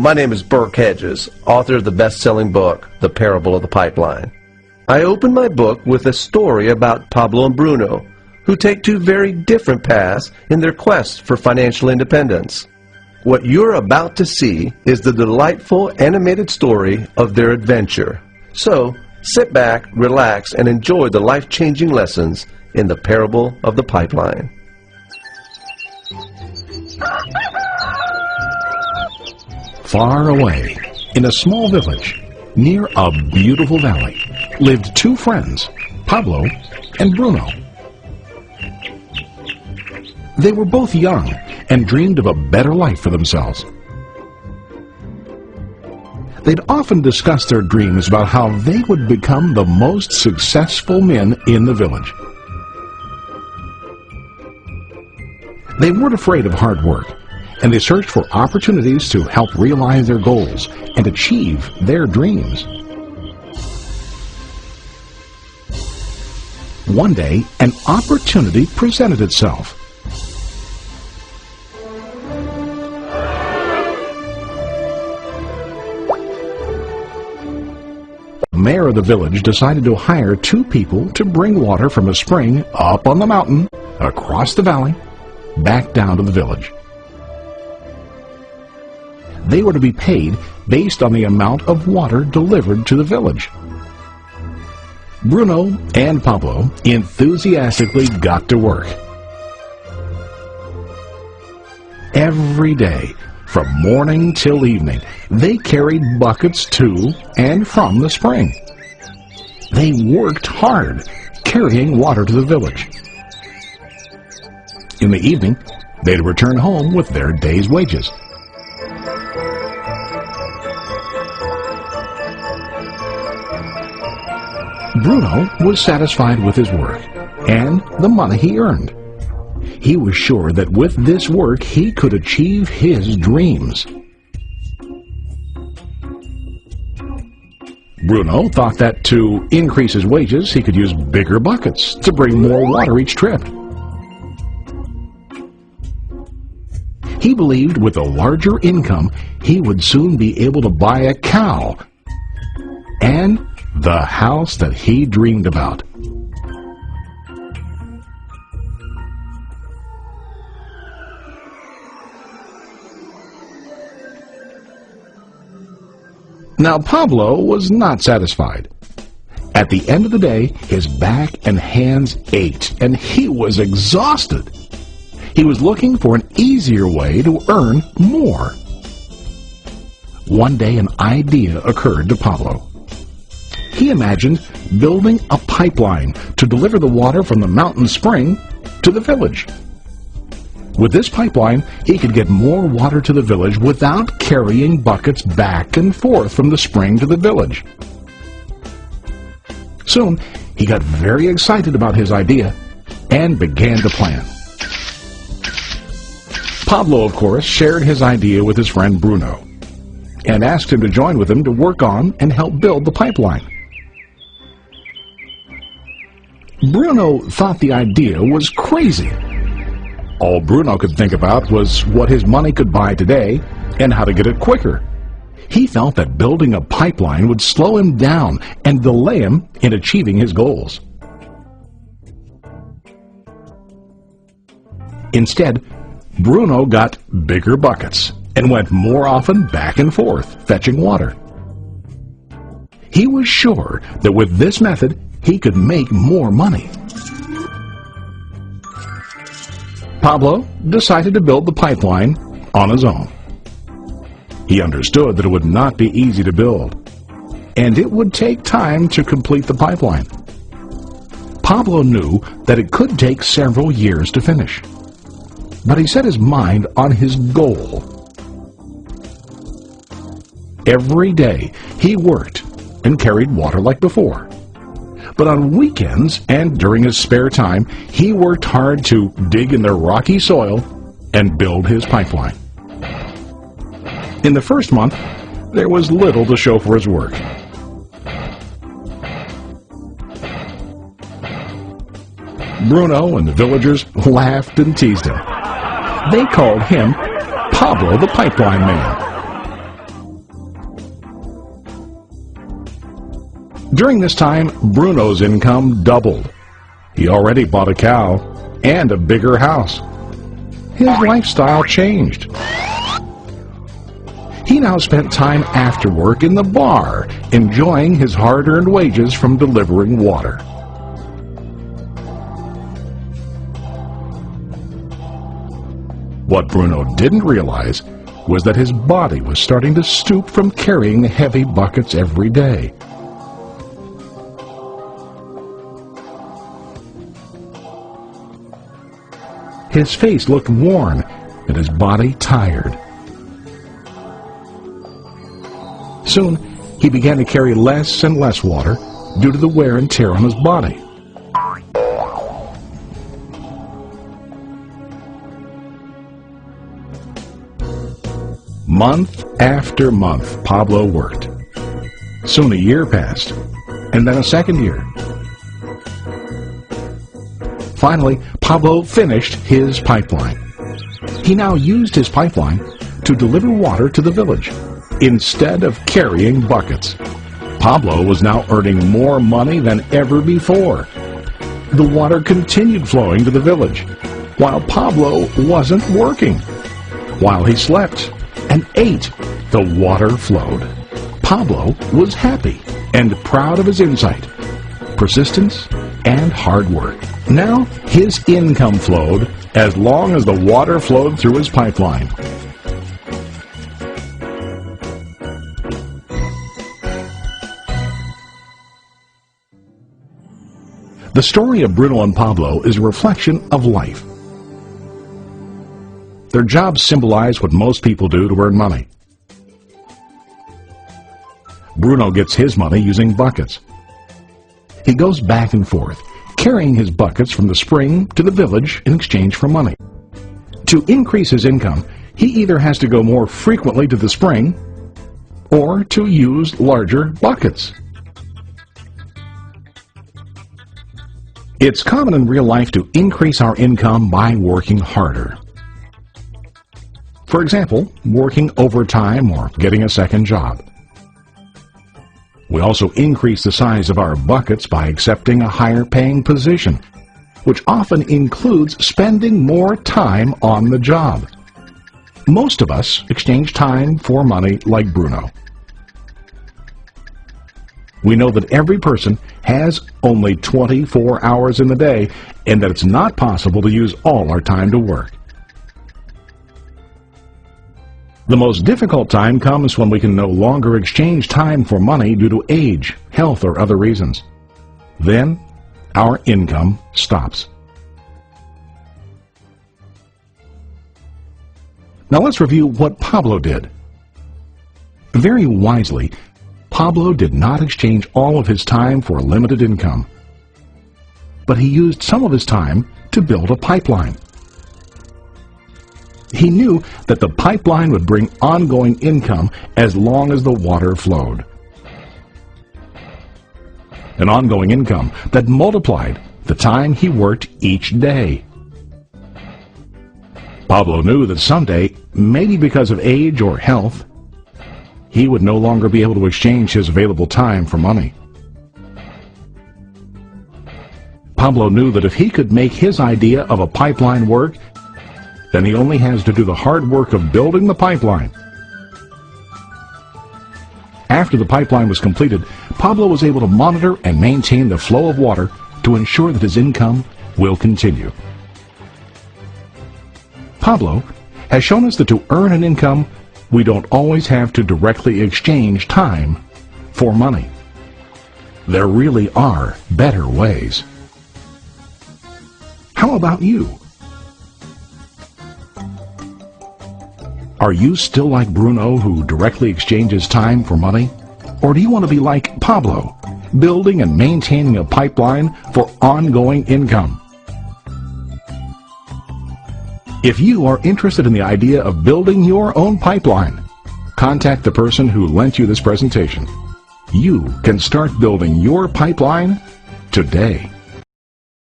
My name is Burke Hedges, author of the best-selling book, The Parable of the Pipeline. I open my book with a story about Pablo and Bruno, who take two very different paths in their quest for financial independence. What you're about to see is the delightful animated story of their adventure. So, sit back, relax, and enjoy the life-changing lessons in The Parable of the Pipeline. Far away, in a small village, near a beautiful valley, lived two friends, Pablo and Bruno. They were both young and dreamed of a better life for themselves. They'd often discuss their dreams about how they would become the most successful men in the village. They weren't afraid of hard work, and they searched for opportunities to help realize their goals and achieve their dreams. One day, an opportunity presented itself. The mayor of the village decided to hire two people to bring water from a spring up on the mountain, across the valley, back down to the village. They were to be paid based on the amount of water delivered to the village. Bruno and Pablo enthusiastically got to work. Every day, from morning till evening, they carried buckets to and from the spring. They worked hard, carrying water to the village. In the evening, they'd return home with their day's wages. Bruno was satisfied with his work and the money he earned. He was sure that with this work he could achieve his dreams. Bruno thought that to increase his wages he could use bigger buckets to bring more water each trip. He believed with a larger income he would soon be able to buy a cow and the house that he dreamed about. Now Pablo was not satisfied. At the end of the day, his back and hands ached, and he was exhausted. He was looking for an easier way to earn more. One day an idea occurred to Pablo. He imagined building a pipeline to deliver the water from the mountain spring to the village. With this pipeline, he could get more water to the village without carrying buckets back and forth from the spring to the village. Soon, he got very excited about his idea and began to plan. Pablo, of course, shared his idea with his friend Bruno and asked him to join with him to work on and help build the pipeline. Bruno thought the idea was crazy. All Bruno could think about was what his money could buy today and how to get it quicker. He felt that building a pipeline would slow him down and delay him in achieving his goals. Instead, Bruno got bigger buckets and went more often back and forth, fetching water. He was sure that with this method, he could make more money. Pablo decided to build the pipeline on his own. He understood that it would not be easy to build, and it would take time to complete the pipeline. Pablo knew that it could take several years to finish, but he set his mind on his goal. Every day he worked and carried water like before. But on weekends and during his spare time, he worked hard to dig in the rocky soil and build his pipeline. In the first month, there was little to show for his work. Bruno and the villagers laughed and teased him. They called him Pablo the Pipeline Man. During this time, Bruno's income doubled. He already bought a cow and a bigger house. His lifestyle changed. He now spent time after work in the bar, enjoying his hard-earned wages from delivering water. What Bruno didn't realize was that his body was starting to stoop from carrying heavy buckets every day. His face looked worn and his body tired. Soon, he began to carry less and less water due to the wear and tear on his body. Month after month, Pablo worked. Soon a year passed, and then a second year. Finally, Pablo finished his pipeline. He now used his pipeline to deliver water to the village instead of carrying buckets. Pablo was now earning more money than ever before. The water continued flowing to the village, while Pablo wasn't working. While he slept and ate, the water flowed. Pablo was happy and proud of his insight, persistence, and hard work. Now his income flowed as long as the water flowed through his pipeline. The story of Bruno and Pablo is a reflection of life. Their jobs symbolize what most people do to earn money. Bruno gets his money using buckets. He goes back and forth, carrying his buckets from the spring to the village in exchange for money. To increase his income, he either has to go more frequently to the spring or to use larger buckets. It's common in real life to increase our income by working harder. For example, working overtime or getting a second job. We also increase the size of our buckets by accepting a higher paying position, which often includes spending more time on the job. Most of us exchange time for money like Bruno. We know that every person has only 24 hours in the day and that it's not possible to use all our time to work. The most difficult time comes when we can no longer exchange time for money due to age, health, or other reasons. Then, our income stops. Now let's review what Pablo did. Very wisely, Pablo did not exchange all of his time for limited income, but he used some of his time to build a pipeline. He knew that the pipeline would bring ongoing income as long as the water flowed. An ongoing income that multiplied the time he worked each day. Pablo knew that someday, maybe because of age or health, he would no longer be able to exchange his available time for money. Pablo knew that if he could make his idea of a pipeline work, then he only has to do the hard work of building the pipeline. After the pipeline was completed, Pablo was able to monitor and maintain the flow of water to ensure that his income will continue. Pablo has shown us that to earn an income, we don't always have to directly exchange time for money. There really are better ways. How about you? Are you still like Bruno, who directly exchanges time for money? Or do you want to be like Pablo, building and maintaining a pipeline for ongoing income? If you are interested in the idea of building your own pipeline, contact the person who lent you this presentation. You can start building your pipeline today.